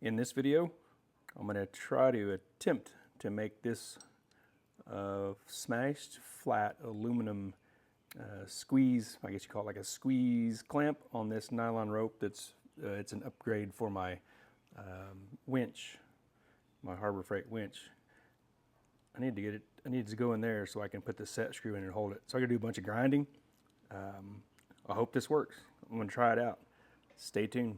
In this video, I'm going to try to attempt to make this smashed flat aluminum squeeze, I guess you call it like a squeeze clamp on this nylon rope that's it's an upgrade for my winch, my Harbor Freight winch. I need to get it, I need to go in there so I can put the set screw in and hold it. So I gotta do a bunch of grinding. I hope this works. I'm gonna try it out. Stay tuned.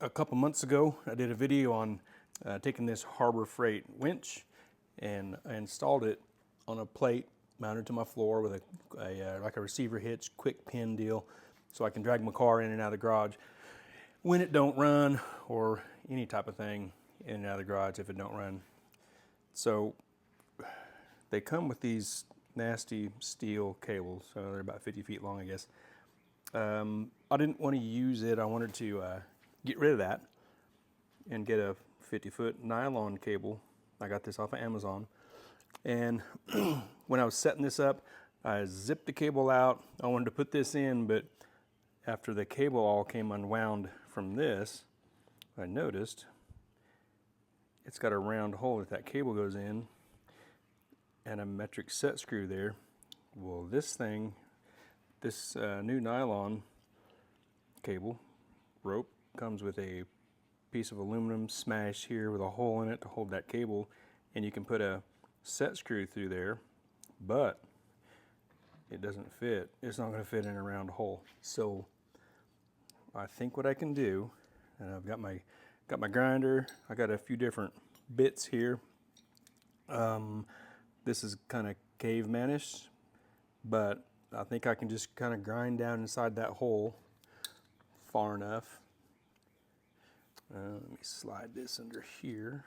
A couple months ago, I did a video on taking this Harbor Freight winch, and I installed it on a plate mounted to my floor with like a receiver hitch, quick pin deal, so I can drag my car in and out of the garage when it don't run, or any type of thing in and out of the garage if it don't run. So they come with these nasty steel cables, so they're about 50 feet long, I guess. I didn't want to use it. I wanted to get rid of that and get a 50-foot nylon cable. I got this off of Amazon. And when I was setting this up, I zipped the cable out. I wanted to put this in, but after the cable all came unwound from this, I noticed it's got a round hole that cable goes in and a metric set screw there. Well, this thing, this new nylon cable rope comes with a piece of aluminum smashed here with a hole in it to hold that cable, and you can put a set screw through there, but it doesn't fit. It's not going to fit in a round hole. So I think what I can do, and I've got my grinder. I got a few different bits here. This is kind of cavemanish, but I think I can just kind of grind down inside that hole far enough. Let me slide this under here.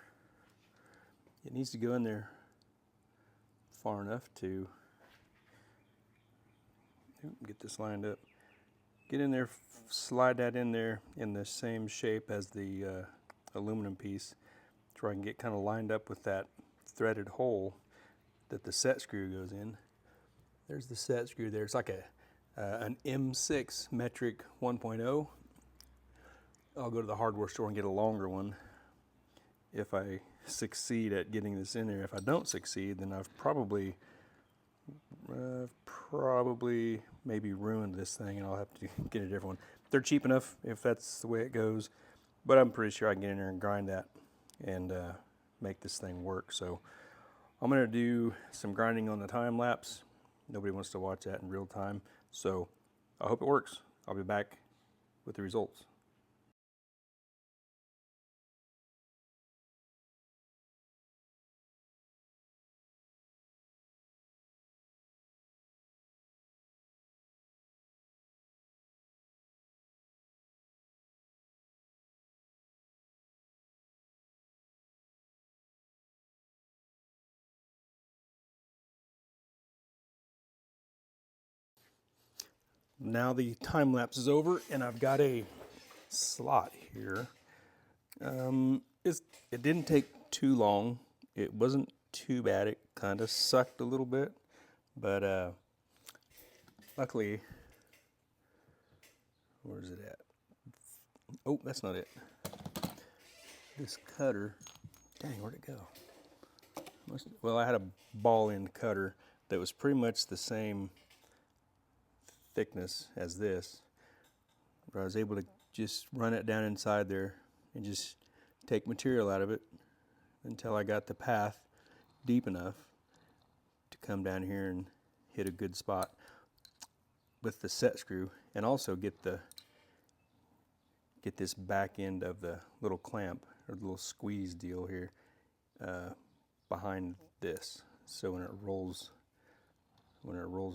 It needs to go in there far enough to get this lined up. Get in there, slide that in there in the same shape as the aluminum piece, so I can get kind of lined up with that threaded hole that the set screw goes in. There's the set screw there. It's like an M6 metric 1.0. I'll go to the hardware store and get a longer one if I succeed at getting this in there. If I don't succeed, then I've probably maybe ruined this thing, and I'll have to get a different one. They're cheap enough if that's the way it goes, but I'm pretty sure I can get in there and grind that and make this thing work. So I'm going to do some grinding on the time lapse. Nobody wants to watch that in real time, so I hope it works. I'll be back with the results. Now the time lapse is over, and I've got a slot here. It didn't take too long. It wasn't too bad. It kind of sucked a little bit, but luckily, where's it at? Oh, that's not it. This cutter, dang, where'd it go? Well, I had a ball end cutter that was pretty much the same thickness as this, but I was able to just run it down inside there and just take material out of it until I got the path deep enough to come down here and hit a good spot with the set screw, and also get this back end of the little clamp or the little squeeze deal here behind this, so when it rolls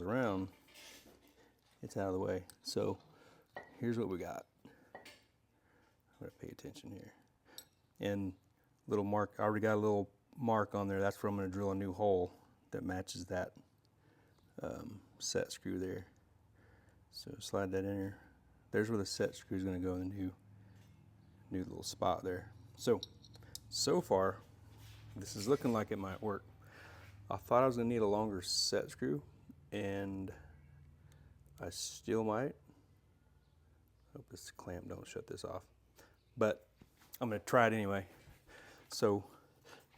around, it's out of the way. So here's what we got. I'm gonna pay attention here. And little mark, I already got a little mark on there. That's where I'm gonna drill a new hole that matches that set screw there. So slide that in here. There's where the set screw is gonna go in the new little spot there. So far, this is looking like it might work. I thought I was gonna need a longer set screw, and I still might. Hope this clamp don't shut this off. But I'm gonna try it anyway. So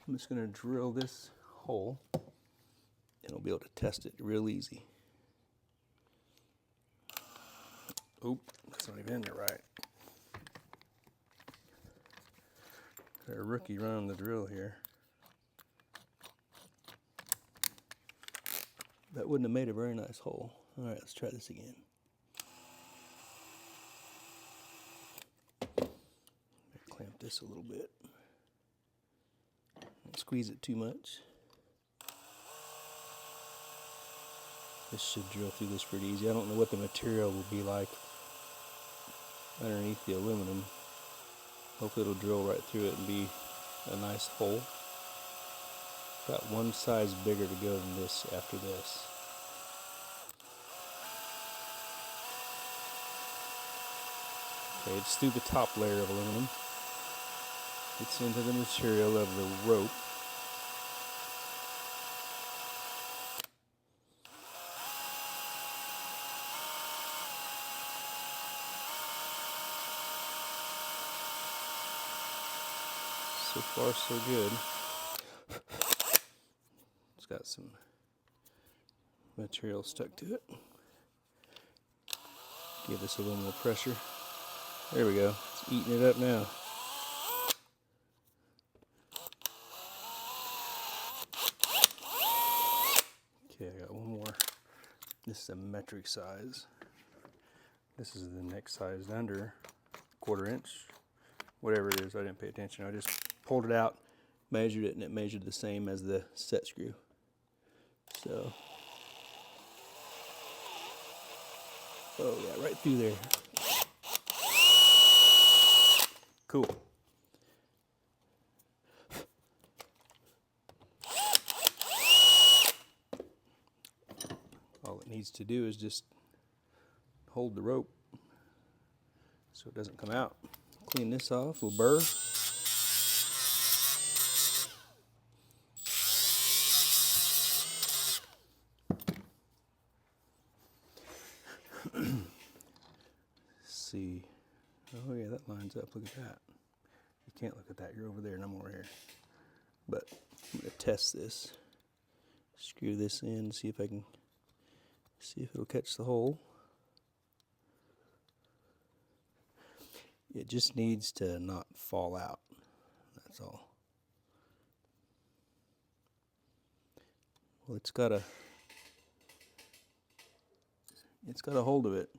I'm just gonna drill this hole and I'll be able to test it real easy. Oop, that's not even in there right. Got a rookie running the drill here. That wouldn't have made a very nice hole. All right, let's try this again. Clamp this a little bit. Don't squeeze it too much. This should drill through this pretty easy. I don't know what the material will be like underneath the aluminum. Hopefully it'll drill right through it and be a nice hole. Got one size bigger to go than this after this. Okay, it's through the top layer of aluminum. It's into the material of the rope. So far, so good. It's got some material stuck to it. Give this a little more pressure. There we go. It's eating it up now. Okay, I got one more. This is a metric size. This is the next size under 1/4 inch. Whatever it is, I didn't pay attention. I just pulled it out, measured it, and it measured the same as the set screw. So, oh yeah, right through there. Cool. All it needs to do is just hold the rope so it doesn't come out. Clean this off, little burr. See. Oh yeah, that lines up. Look at that. You can't look at that. You're over there and I'm over here. But I'm going to test this. Screw this in, see if I can see if it'll catch the hole. It just needs to not fall out. That's all. Well, it's got a hold of it.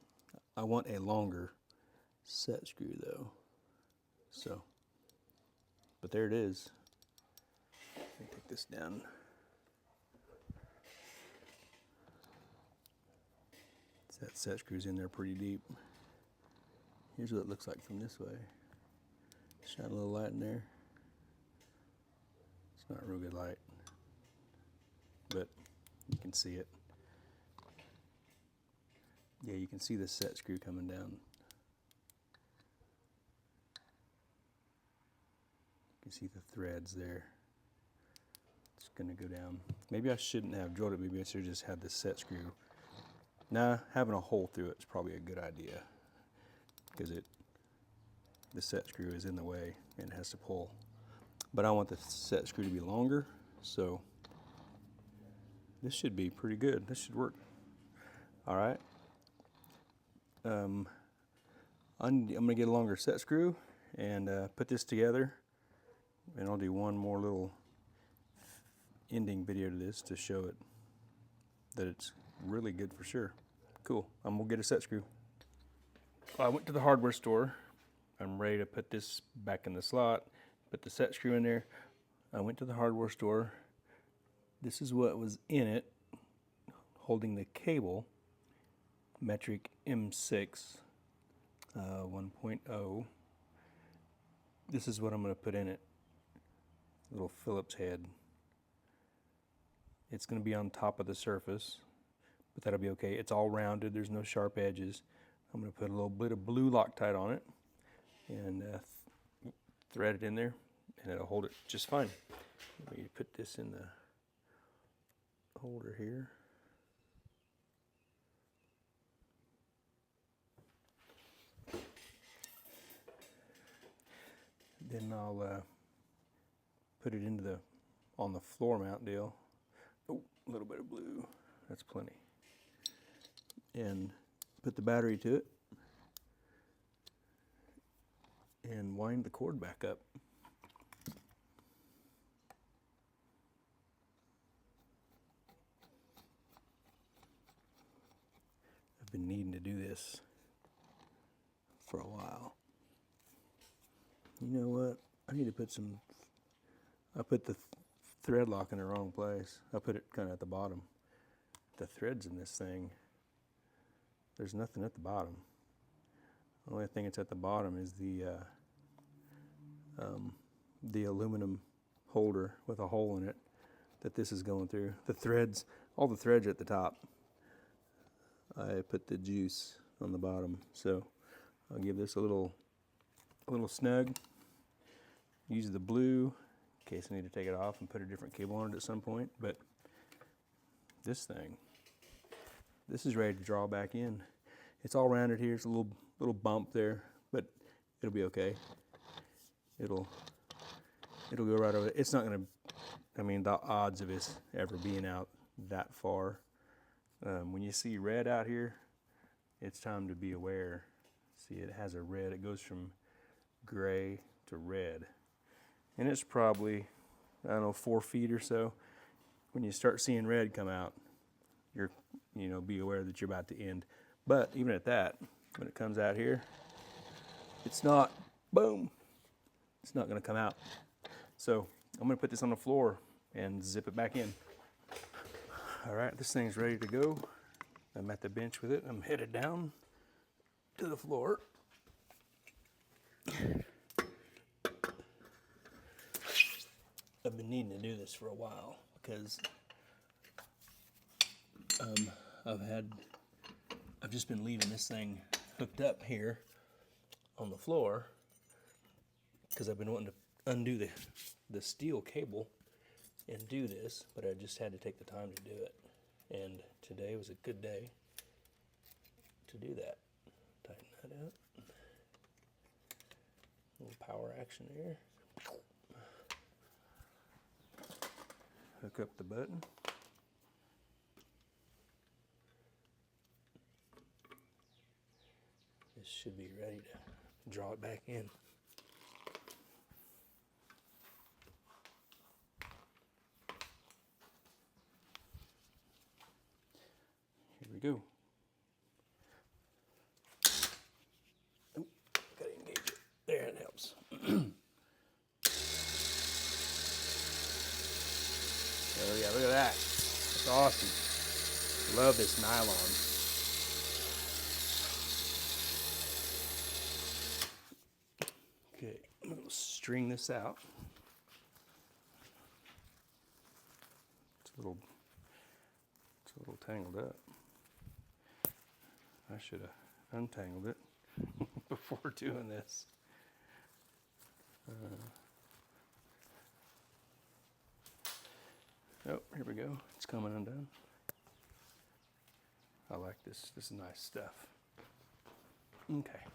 I want a longer set screw though. So, but there it is. Let me take this down. That set screw's in there pretty deep. Here's what it looks like from this way. Shine a little light in there. It's not real good light, but you can see it. Yeah, you can see the set screw coming down. You can see the threads there. It's gonna go down. Maybe I shouldn't have drilled it. Maybe I should have just had the set screw. Nah, having a hole through it is probably a good idea because the set screw is in the way and it has to pull. But I want the set screw to be longer, so this should be pretty good. This should work. All right. I'm gonna get a longer set screw and put this together, and I'll do one more little ending video to this to show it that it's really good for sure. Cool. I'm gonna get a set screw. I went to the hardware store. I'm ready to put this back in the slot, put the set screw in there. I went to the hardware store. This is what was in it, holding the cable, metric M6 1.0. This is what I'm going to put in it. Little Phillips head. It's going to be on top of the surface, but that'll be okay. It's all rounded. There's no sharp edges. I'm going to put a little bit of blue Loctite on it and thread it in there, and it'll hold it just fine. Let me put this in the holder here. Then I'll put it into on the floor mount deal. Oh, a little bit of blue, that's plenty. And put the battery to it and wind the cord back up. I've been needing to do this for a while. You know what? I need to put I put the thread lock in the wrong place. I put it kind of at the bottom. The threads in this thing, there's nothing at the bottom. The only thing that's at the bottom is the aluminum holder with a hole in it that this is going through. The threads, all the threads are at the top. I put the juice on the bottom, so I'll give this a little snug. Use the blue in case I need to take it off and put a different cable on it at some point. But this is ready to draw back in. It's all rounded here. It's a little bump there, but it'll be okay. It'll go right over. It's not gonna. I mean, the odds of it ever being out that far. When you see red out here, it's time to be aware. See, it has a red. It goes from gray to red, and it's probably, I don't know, 4 feet or so. When you start seeing red come out, be aware that you're about to end. But even at that, when it comes out here, it's not, boom, it's not going to come out. So I'm going to put this on the floor and zip it back in. All right, this thing's ready to go. I'm at the bench with it. I'm headed down to the floor. I've been needing to do this for a while because I've just been leaving this thing hooked up here on the floor because I've been wanting to undo the steel cable and do this, but I just had to take the time to do it. And today was a good day to do that. Tighten that up. A little power action here. Hook up the button. This should be ready to draw it back in. Here we go. Oh, gotta engage it. There, it helps. Oh yeah, look at that. That's awesome. Love this nylon. Okay, I'm gonna string this out. It's a little tangled up. I should have untangled it before doing this. Oh, here we go. It's coming undone. I like this. This is nice stuff. Okay.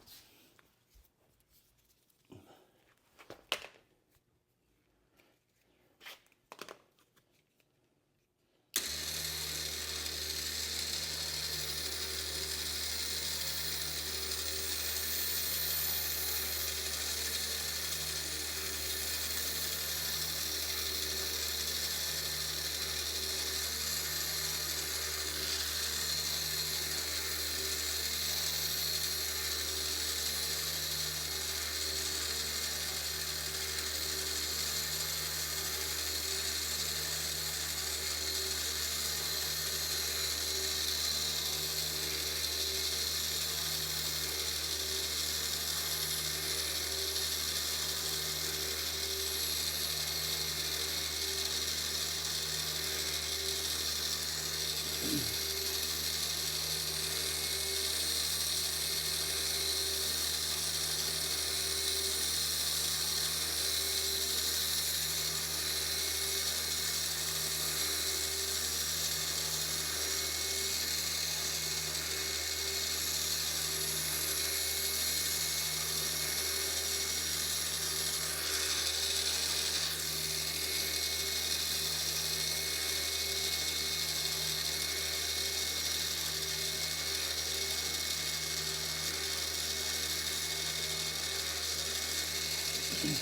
It's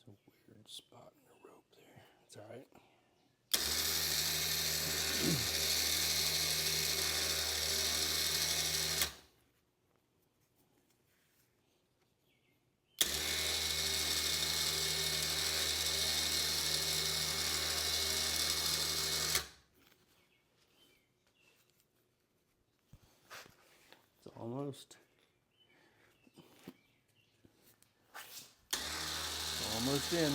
a weird spot in the rope there. It's all right. It's almost in.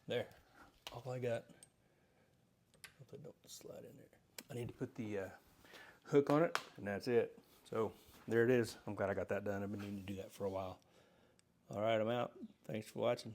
There, all I got. Hope it don't slide in there. I need to put the hook on it, and that's it. So there it is. I'm glad I got that done. I've been needing to do that for a while. All right, I'm out. Thanks for watching.